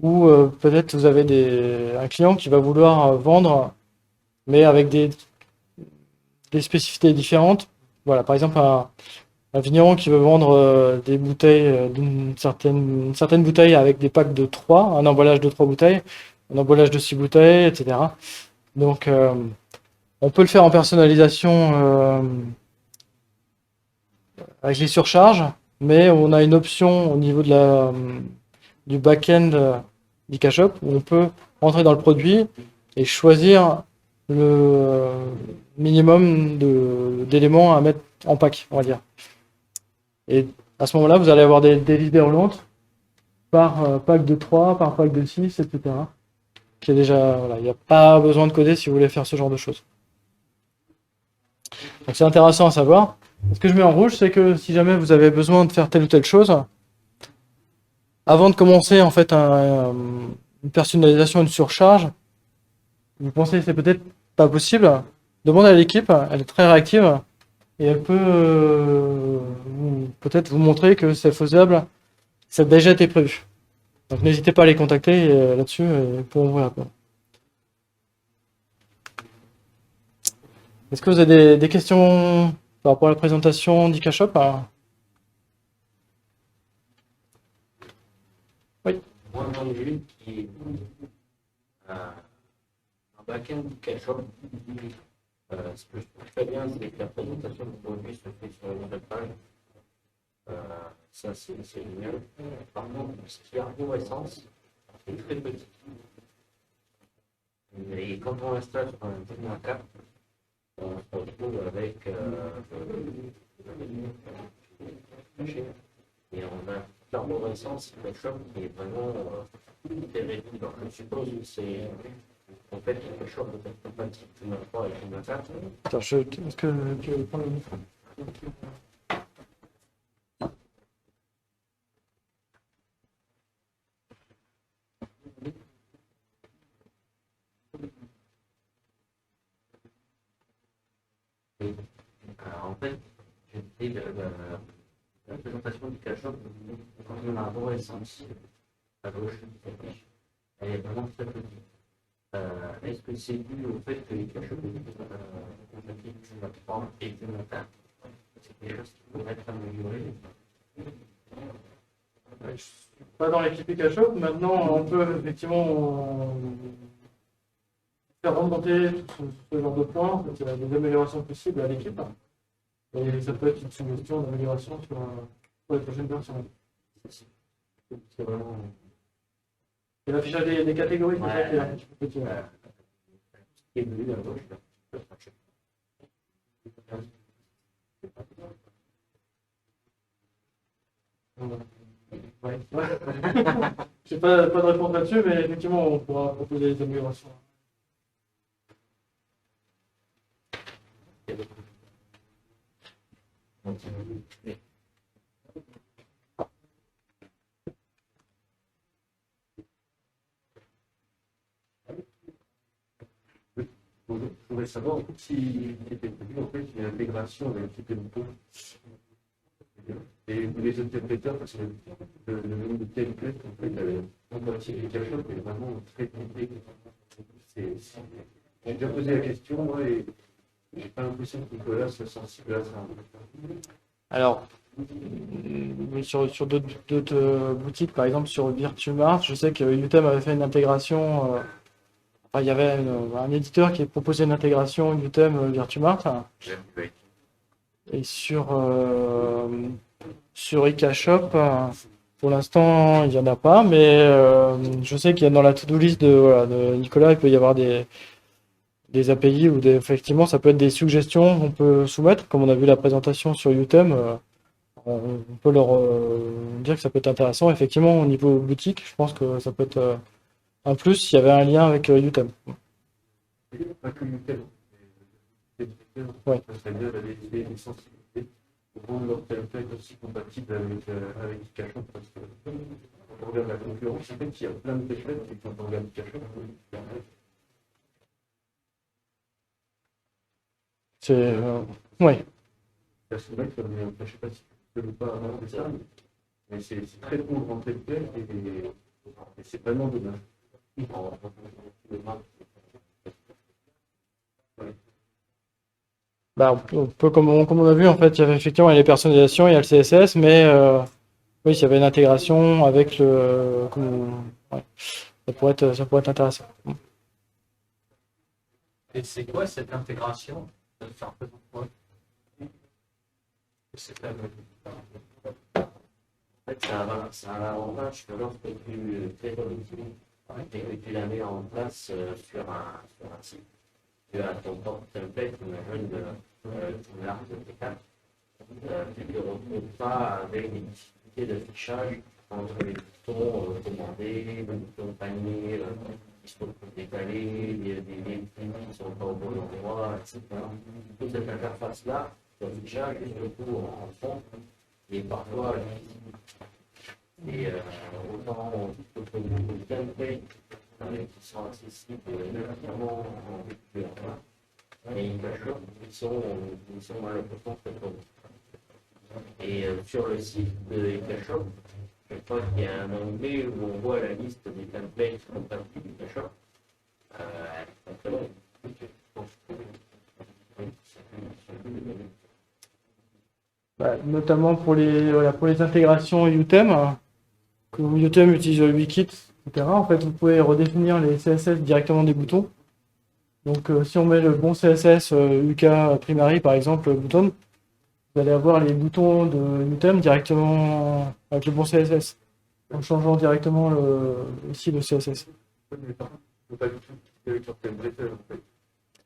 où peut-être vous avez un client qui va vouloir vendre, mais avec des spécificités différentes. Voilà, par exemple, un vigneron qui veut vendre des bouteilles, d'une certaine bouteille avec des packs de 3, un emballage de 3 bouteilles, un emballage de 6 bouteilles, etc. Donc, on peut le faire en personnalisation avec les surcharges, mais on a une option au niveau du back-end d'IKShop où on peut rentrer dans le produit et choisir le minimum d'éléments à mettre en pack, on va dire. Et à ce moment-là, vous allez avoir des listes roulantes par pack de 3, par pack de 6, etc. Qui est déjà, voilà, il n'y a pas besoin de coder si vous voulez faire ce genre de choses. Donc c'est intéressant à savoir. Ce que je mets en rouge, c'est que si jamais vous avez besoin de faire telle ou telle chose, avant de commencer en fait une personnalisation, une surcharge, vous pensez que c'est peut-être pas possible, demandez à l'équipe, elle est très réactive et elle peut peut-être vous montrer que c'est faisable, ça a déjà été prévu. Donc n'hésitez pas à les contacter là-dessus pour vous répondre. Est-ce que vous avez des questions par rapport à la présentation d'IKShop? Oui. Moi, j'en ai une qui est un back-end d'IKShop. Ce que je trouve très bien, c'est que la présentation du produit se fait sur une nouvelle page. Ça, c'est génial. Par contre, ce qui est arborescence, c'est très petit. Et quand on l'installe sur un Sigma 4, on se retrouve avec et on a l'arborescence IKShop qui est vraiment très réduite. Donc, je suppose que c'est en fait quelque chose de compatible Sigma 3 et Sigma 4. Attends, est-ce que tu veux prendre le micro? En fait, j'ai pris La présentation du cache-up, quand on a un essence à gauche, elle est vraiment très petite. Est-ce que c'est dû au fait que les cache-up compatibles sur la 3 et que la c'est quelque chose qui pourrait être amélioré? Je suis pas dans l'équipe Icashop. Maintenant, on peut effectivement faire remonter tout ce genre de points. En fait, il y a des améliorations possibles à l'équipe. Et ça peut être une suggestion d'amélioration pour les prochaines versions. C'est vraiment. Et l'affichage des catégories, c'est ça qui est un Ouais. petit peu petit. Qui est venu à gauche, là. Ouais. J'ai pas de réponse là-dessus, mais effectivement, on pourra proposer des améliorations. Je voudrais savoir si était prévu en fait une intégration avec les boutons. Et les interpréteurs, parce que le nombre de templates en fait compatible avec Icashop est vraiment très compliqué. J'ai déjà posé la question, moi, et j'ai pas l'impression que Nicolas soit sensible à ça. Alors, oui, sur d'autres boutiques, par exemple sur Virtumart, je sais que Utem avait fait une intégration. Enfin, il y avait un éditeur qui proposait une intégration Utem Virtumart. Et sur Icashop, pour l'instant, il n'y en a pas, mais je sais qu'il y a dans la to-do list de Nicolas, il peut y avoir des API ou effectivement, ça peut être des suggestions qu'on peut soumettre, comme on a vu la présentation sur Utem. On peut leur dire que ça peut être intéressant. Effectivement, au niveau boutique, je pense que ça peut être un plus s'il y avait un lien avec Utem. Pas que Utem. Ouais. Ça serait bien d'aller essayer des sensibilités pour rendre leur template aussi compatible avec Icashop, parce que quand on regarde la concurrence, en fait, il y a plein de templates, et quand on regarde Icashop, C'est ouais. c'est vrai que je ne sais pas si tu peux ou pas inventer ça, mais c'est très bon en template et c'est vraiment dommage. Bah, on peut comme on a vu, en fait, il y avait effectivement les personnalisations, il y a le CSS, mais oui, s'il y avait une intégration avec ouais, ça pourrait être intéressant. Et c'est quoi cette intégration? Ça représente quoi? C'est en fait, ça a l'avantage que lorsque tu fais ton outil et que tu la mets en place sur un site, tu as ton propre template, imagine de l'arc de T4. Tu ne te retrouves pas avec des difficultés d'affichage entre les boutons commandés, les boutons panier qui sont décalés, des prix qui ne sont pas au bon endroit, etc. Toute cette interface-là, d'affichage est surtout en fond et parfois et autant au niveau de template qui sont accessibles notamment en vecteur et Icashop qui sont malheureusement très pauvres. Et sur le site de Icashop, je crois qu'il y a un onglet où on voit la liste des templates compatibles Icashop. Elle est très longue. Bah, notamment pour les intégrations Utem, comme Utem utilise le Wikit, etc. En fait, vous pouvez redéfinir les CSS directement des boutons. Donc, si on met le bon CSS UK Primary, par exemple, bouton, vous allez avoir les boutons de Utem directement avec le bon CSS, en changeant directement ici le CSS. Mais par contre, il ne faut pas du tout utiliser avec leur template, en fait.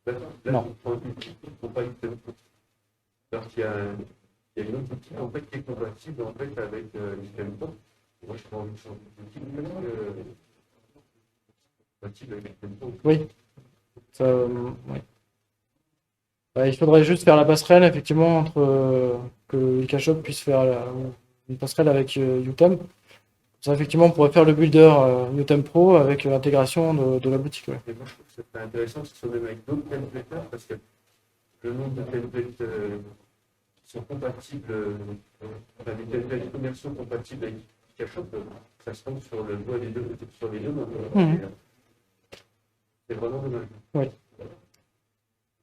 Là, Non. il ne faut pas du template. Alors qu'il y a une autre outil en fait, qui est compatible en fait, avec les templates. Moi, je prends une sorte d'outil compatible avec les templates. Oui. Ça, ouais. Bah, il faudrait juste faire la passerelle, effectivement, entre que Icashop puisse faire une passerelle avec Utem. Ça, effectivement, on pourrait faire le builder Utem Pro avec l'intégration de la boutique. Ouais. Et moi, je trouve que c'est intéressant que ce soit même avec d'autres templateurs parce que le nombre de templates qui sont compatibles avec t'as des commerciaux compatibles avec Kikashop, ça se tombe sur le doigt des deux, sur les deux. Donc, Mhm. c'est vraiment dommage.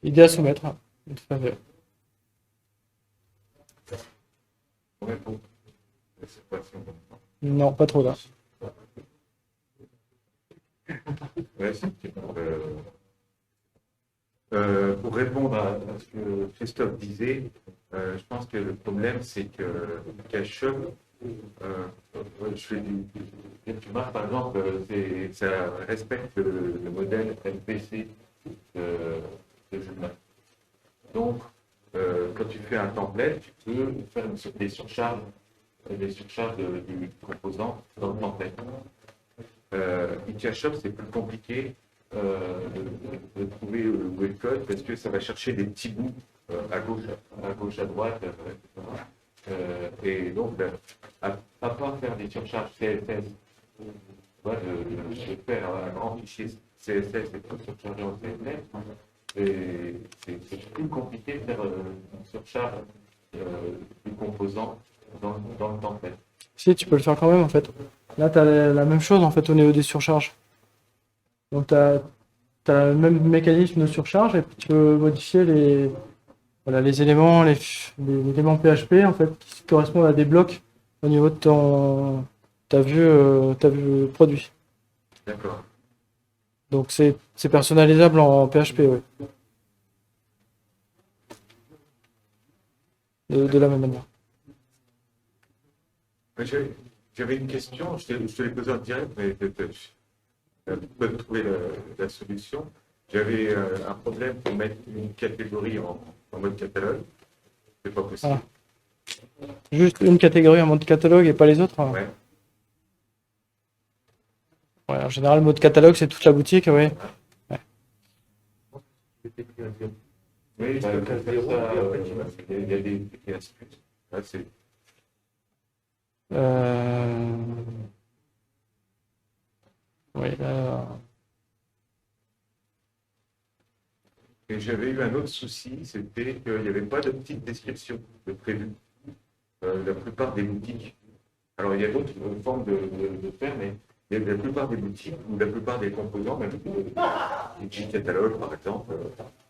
Idée à soumettre, hein. Tout à fait. On répond. C'est pas si on comprend. Non, pas trop là. Ouais, c'est pour répondre à ce que Christophe disait, je pense que le problème, c'est que Cash-Shop, je fais tu marques, par exemple, ça respecte le modèle MPC de Joomla. Donc, quand tu fais un template, tu peux faire des surcharges du composant dans le template. Cash-Shop, c'est plus compliqué de trouver le code parce que ça va chercher des petits bouts à gauche, à droite, etc. Et donc, à part faire des surcharges CSS, de faire un grand fichier CSS et tout surcharger en CSS, c'est plus compliqué de faire une surcharge du composant dans le template. Si, tu peux le faire quand même en fait. Là, tu as la même chose en fait au niveau des surcharges. Donc, tu as le même mécanisme de surcharge et puis tu peux modifier les éléments, les éléments PHP en fait qui correspondent à des blocs au niveau de ta vue produit. D'accord. Donc, c'est personnalisable en PHP, oui. De la même manière. J'avais une question, je te l'ai posée en direct, mais tu peux trouver la solution. J'avais un problème pour mettre une catégorie en mode catalogue. C'est pas possible. Juste une catégorie en mode catalogue et pas les autres, hein. Ouais. Ouais, en général, le mode catalogue, c'est toute la boutique, oui. Oui, bah, pour faire ça, il y a des astuces. Là, c'est Oui, là... Et j'avais eu un autre souci, c'était qu'il n'y avait pas de petite description de prévu. La plupart des boutiques. Alors, il y a d'autres formes de faire, mais la plupart des boutiques ou la plupart des composants, même les G-catalogues par exemple,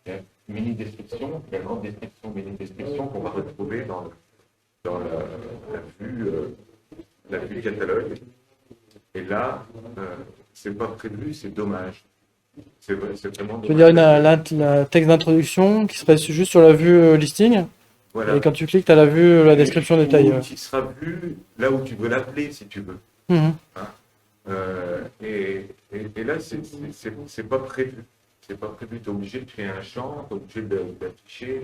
il y a une mini-description, la grande description, mini-description qu'on va retrouver dans la vue catalogue. Et là, c'est pas prévu, c'est dommage. C'est vraiment Tu veux dire dommage. la texte d'introduction qui serait juste sur la vue listing, Voilà. et quand tu cliques, tu as la vue, la description détaillée. Qui sera vu là où tu veux l'appeler, si tu veux. Mhm. Et là, c'est pas prévu. C'est pas prévu. Tu es obligé de créer un champ, tu es obligé d'afficher.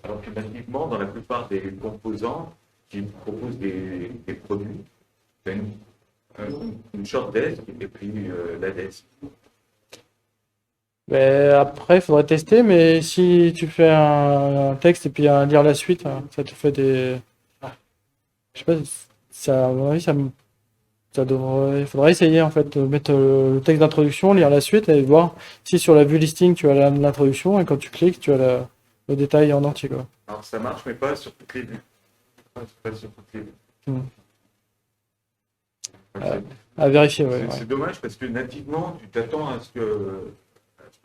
Alors que nativement, dans la plupart des composants qui proposent des produits, tu as une short desk et puis la desk. Mais après, il faudrait tester, mais si tu fais un texte et puis lire la suite, hein, ça te fait des... Je sais pas, ça, à mon avis, il faudrait essayer en fait de mettre le texte d'introduction, lire la suite et voir si sur la vue listing tu as l'introduction et quand tu cliques, tu as le détail en entier, quoi. Alors ça marche, mais pas sur toutes les vues. Pas sur toutes les vues. Mm. C'est- À vérifier, ouais. C'est dommage parce que nativement, tu t'attends à ce que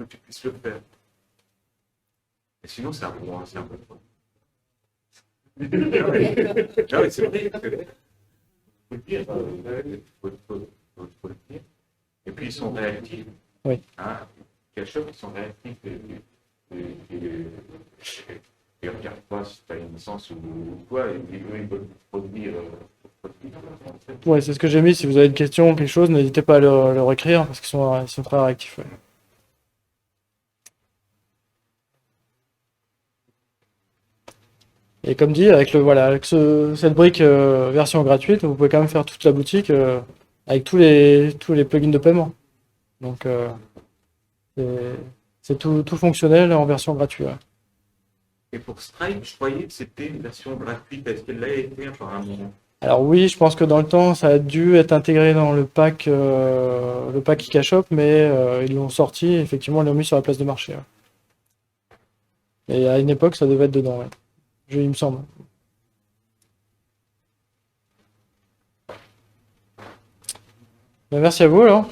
tu puisses le faire. Et sinon, c'est un peu trop. Non, mais c'est vrai. Faut le dire. Faut le dire. Et puis, ils sont réactifs. Oui. Hein, Cash-Shop, ils sont réactifs. Ils ne regardent pas si tu as une licence ou quoi. Et puis, eux, ils veulent produire. Ouais, c'est ce que j'ai mis. Si vous avez une question, quelque chose, n'hésitez pas à leur écrire parce qu'ils sont très réactifs. Ouais. Et comme dit, avec cette brique version gratuite, vous pouvez quand même faire toute la boutique avec tous les plugins de paiement. Donc c'est tout fonctionnel en version gratuite. Ouais. Et pour Stripe, je croyais que c'était une version gratuite. Est-ce qu'elle l'a été apparemment? Alors oui, je pense que dans le temps, ça a dû être intégré dans le pack Kikashop, mais ils l'ont sorti, effectivement, ils l'ont mis sur la place de marché. Ouais. Et à une époque, ça devait être dedans, ouais. Il me semble. Merci à vous alors.